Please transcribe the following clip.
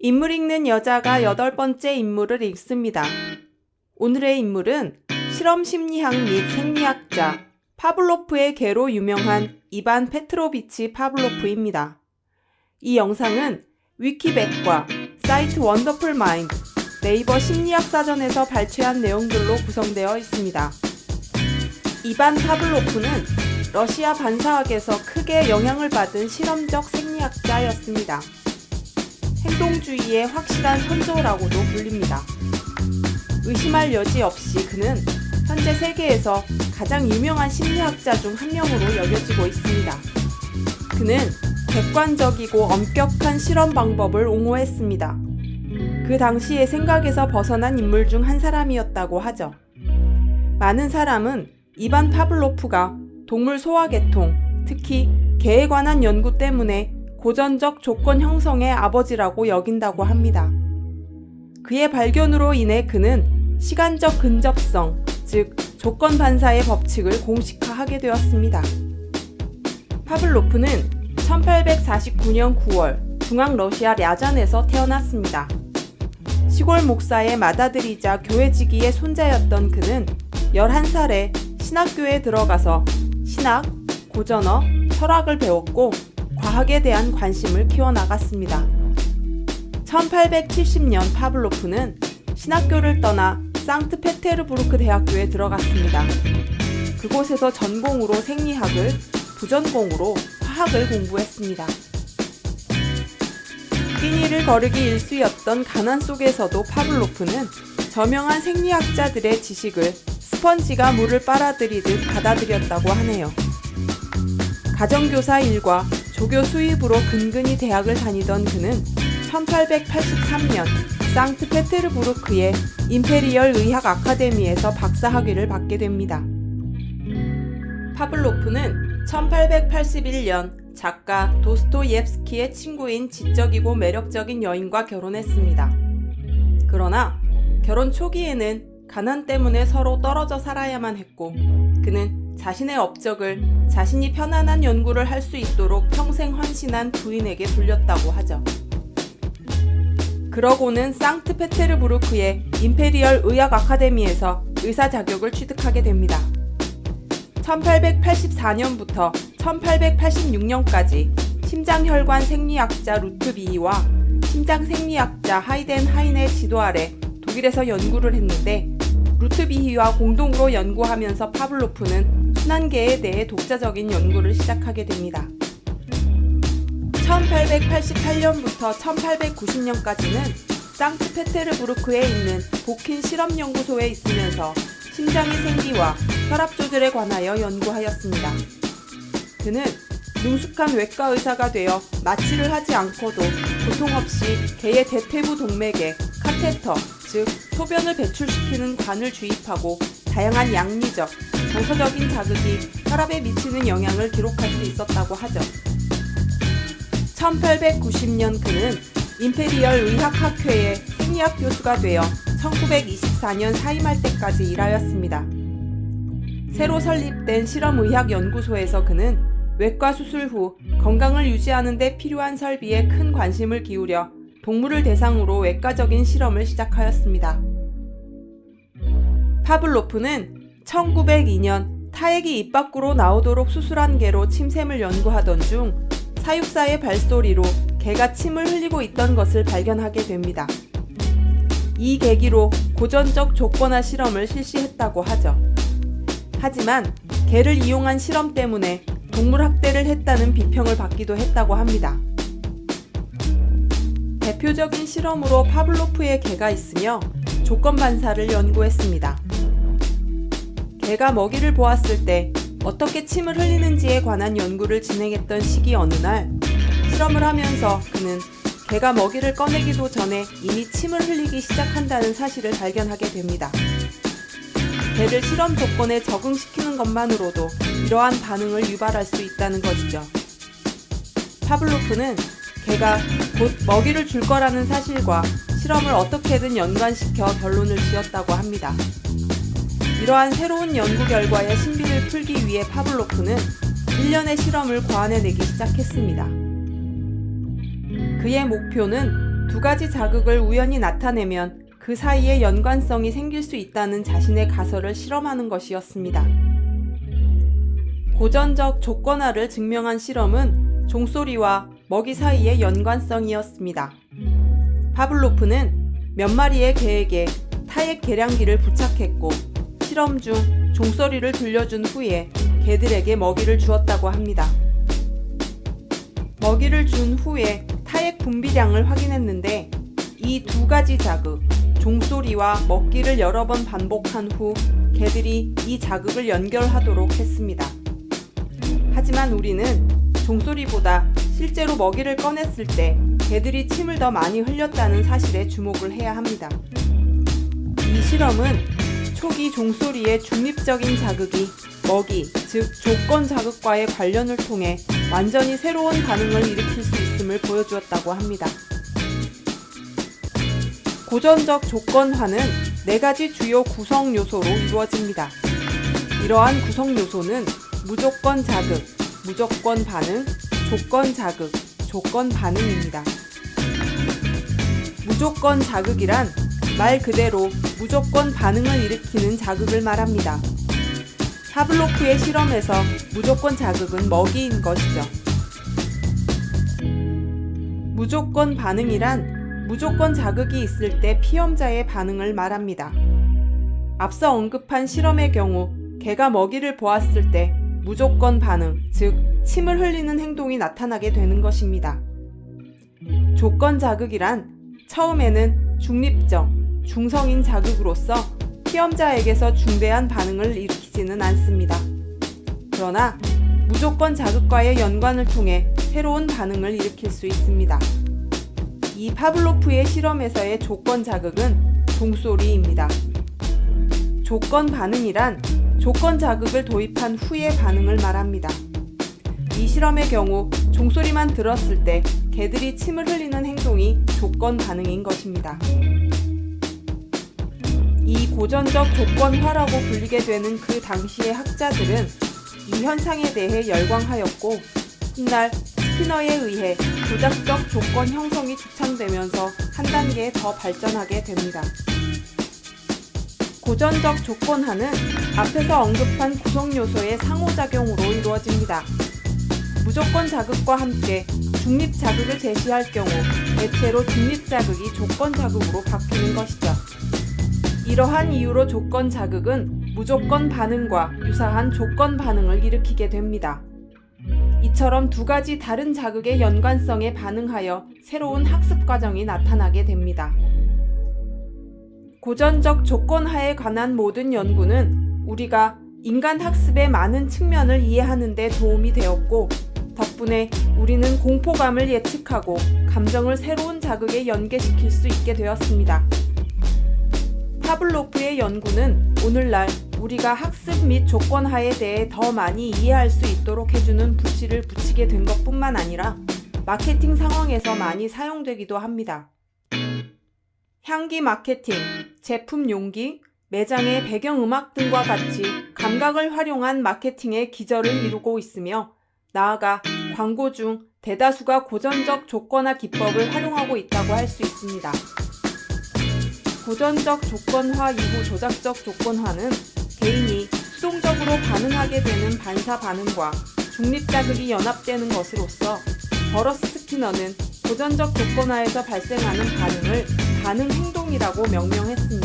인물 읽는 여자가 8번째 인물을 읽습니다. 오늘의 인물은 실험 심리학 및 생리학자 파블로프의 개로 유명한 이반 페트로비치 파블로프입니다. 이 영상은 위키백과 사이트 원더풀 마인드, 네이버 심리학 사전에서 발췌한 내용들로 구성되어 있습니다. 이반 파블로프는 러시아 반사학에서 크게 영향을 받은 실험적 생리학자였습니다. 행동주의의 확실한 선조라고도 불립니다. 의심할 여지 없이 그는 현재 세계에서 가장 유명한 심리학자 중 한 명으로 여겨지고 있습니다. 그는 객관적이고 엄격한 실험 방법을 옹호했습니다. 그 당시의 생각에서 벗어난 인물 중 한 사람이었다고 하죠. 많은 사람은 이반 파블로프가 동물 소화계통, 특히 개에 관한 연구 때문에 고전적 조건 형성의 아버지라고 여긴다고 합니다. 그의 발견으로 인해 그는 시간적 근접성, 즉 조건 반사의 법칙을 공식화하게 되었습니다. 파블로프는 1849년 9월 중앙 러시아 랴잔에서 태어났습니다. 시골 목사의 맏아들이자 교회지기의 손자였던 그는 11살에 신학교에 들어가서 신학, 고전어, 철학을 배웠고 과학에 대한 관심을 키워나갔습니다. 1870년 파블로프는 신학교를 떠나 상트페테르부르크 대학교에 들어갔습니다. 그곳에서 전공으로 생리학을, 부전공으로 화학을 공부했습니다. 끼니를 거르기 일쑤였던 가난 속에서도 파블로프는 저명한 생리학자들의 지식을 스펀지가 물을 빨아들이듯 받아들였다고 하네요. 가정교사 일과 조교 수입으로 근근히 대학을 다니던 그는 1883년 상트페테르부르크의 임페리얼 의학 아카데미에서 박사학위를 받게 됩니다. 파블로프는 1881년 작가 도스토옙스키의 친구인 지적이고 매력적인 여인과 결혼했습니다. 그러나 결혼 초기에는 가난 때문에 서로 떨어져 살아야만 했고 그는 자신의 업적을 자신이 편안한 연구를 할 수 있도록 평생 헌신한 부인에게 돌렸다고 하죠. 그러고는 상트페테르부르크의 임페리얼 의학 아카데미에서 의사 자격을 취득하게 됩니다. 1884년부터 1886년까지 심장혈관 생리학자 루트비히와 심장생리학자 하이덴 하인의 지도 아래 독일에서 연구를 했는데 루트비히와 공동으로 연구하면서 파블로프는 순환계에 대해 독자적인 연구를 시작하게 됩니다. 1888년부터 1890년까지는 상트페테르부르크에 있는 보킨 실험연구소에 있으면서 심장의 생리와 혈압 조절에 관하여 연구하였습니다. 그는 능숙한 외과 의사가 되어 마취를 하지 않고도 고통 없이 개의 대퇴부 동맥에 카테터, 즉 소변을 배출시키는 관을 주입하고 다양한 양리적, 정서적인 자극이 혈압에 미치는 영향을 기록할 수 있었다고 하죠. 1890년 그는 임페리얼 의학학회의 생리학 교수가 되어 1924년 사임할 때까지 일하였습니다. 새로 설립된 실험의학연구소에서 그는 외과 수술 후 건강을 유지하는 데 필요한 설비에 큰 관심을 기울여 동물을 대상으로 외과적인 실험을 시작하였습니다. 파블로프는 1902년 타액이 입 밖으로 나오도록 수술한 개로 침샘을 연구하던 중 사육사의 발소리로 개가 침을 흘리고 있던 것을 발견하게 됩니다. 이 계기로 고전적 조건화 실험을 실시했다고 하죠. 하지만 개를 이용한 실험 때문에 동물 학대를 했다는 비평을 받기도 했다고 합니다. 대표적인 실험으로 파블로프의 개가 있으며 조건 반사를 연구했습니다. 개가 먹이를 보았을 때 어떻게 침을 흘리는지에 관한 연구를 진행했던 시기 어느 날 실험을 하면서 그는 개가 먹이를 꺼내기도 전에 이미 침을 흘리기 시작한다는 사실을 발견하게 됩니다. 개를 실험 조건에 적응시키는 것만으로도 이러한 반응을 유발할 수 있다는 것이죠. 파블로프는 개가 곧 먹이를 줄 거라는 사실과 실험을 어떻게든 연관시켜 결론을 지었다고 합니다. 이러한 새로운 연구 결과의 신비를 풀기 위해 파블로프는 일련의 실험을 고안해내기 시작했습니다. 그의 목표는 두 가지 자극을 우연히 나타내면 그 사이에 연관성이 생길 수 있다는 자신의 가설을 실험하는 것이었습니다. 고전적 조건화를 증명한 실험은 종소리와 먹이 사이의 연관성이었습니다. 파블로프는 몇 마리의 개에게 타액 계량기를 부착했고 실험 중 종소리를 들려준 후에 개들에게 먹이를 주었다고 합니다. 먹이를 준 후에 타액 분비량을 확인했는데 이 두 가지 자극, 종소리와 먹기를 여러 번 반복한 후 개들이 이 자극을 연결하도록 했습니다. 하지만 우리는 종소리보다 실제로 먹이를 꺼냈을 때 개들이 침을 더 많이 흘렸다는 사실에 주목을 해야 합니다. 이 실험은 초기 종소리의 중립적인 자극이 먹이, 즉 조건 자극과의 관련을 통해 완전히 새로운 반응을 일으킬 수 있음을 보여주었다고 합니다. 고전적 조건화는 4가지 주요 구성 요소로 이루어집니다. 이러한 구성 요소는 무조건 자극, 무조건 반응, 조건 자극, 조건 반응입니다. 무조건 자극이란 말 그대로 무조건 반응을 일으키는 자극을 말합니다. 파블로프의 실험에서 무조건 자극은 먹이인 것이죠. 무조건 반응이란 무조건 자극이 있을 때 피험자의 반응을 말합니다. 앞서 언급한 실험의 경우 개가 먹이를 보았을 때 무조건 반응, 즉 침을 흘리는 행동이 나타나게 되는 것입니다. 조건 자극이란 처음에는 중립적, 중성인 자극으로서 피험자에게서 중대한 반응을 일으키지는 않습니다. 그러나 무조건 자극과의 연관을 통해 새로운 반응을 일으킬 수 있습니다. 이 파블로프의 실험에서의 조건 자극은 종소리입니다. 조건 반응이란 조건 자극을 도입한 후의 반응을 말합니다. 이 실험의 경우 종소리만 들었을 때 개들이 침을 흘리는 행동이 조건 반응인 것입니다. 이 고전적 조건화라고 불리게 되는 그 당시의 학자들은 이 현상에 대해 열광하였고 훗날 스키너에 의해 조작적 조건 형성이 추천되면서 한 단계 더 발전하게 됩니다. 고전적 조건화는 앞에서 언급한 구성 요소의 상호작용으로 이루어집니다. 무조건 자극과 함께 중립 자극을 제시할 경우 대체로 중립 자극이 조건 자극으로 바뀌는 것이죠. 이러한 이유로 조건 자극은 무조건 반응과 유사한 조건 반응을 일으키게 됩니다. 이처럼 두 가지 다른 자극의 연관성에 반응하여 새로운 학습 과정이 나타나게 됩니다. 고전적 조건화에 관한 모든 연구는 우리가 인간 학습의 많은 측면을 이해하는 데 도움이 되었고 덕분에 우리는 공포감을 예측하고 감정을 새로운 자극에 연계시킬 수 있게 되었습니다. 파블로프의 연구는 오늘날 우리가 학습 및 조건화에 대해 더 많이 이해할 수 있도록 해주는 부치를 붙이게 된 것뿐만 아니라 마케팅 상황에서 많이 사용되기도 합니다. 향기 마케팅, 제품 용기, 매장의 배경음악 등과 같이 감각을 활용한 마케팅의 기저를 이루고 있으며 나아가 광고 중 대다수가 고전적 조건화 기법을 활용하고 있다고 할 수 있습니다. 고전적 조건화 이후 조작적 조건화는 개인이 수동적으로 반응하게 되는 반사 반응과 중립 자극이 연합되는 것으로서 버러스 스키너는 고전적 조건화에서 발생하는 반응을 반응 행동이라고 명명했습니다.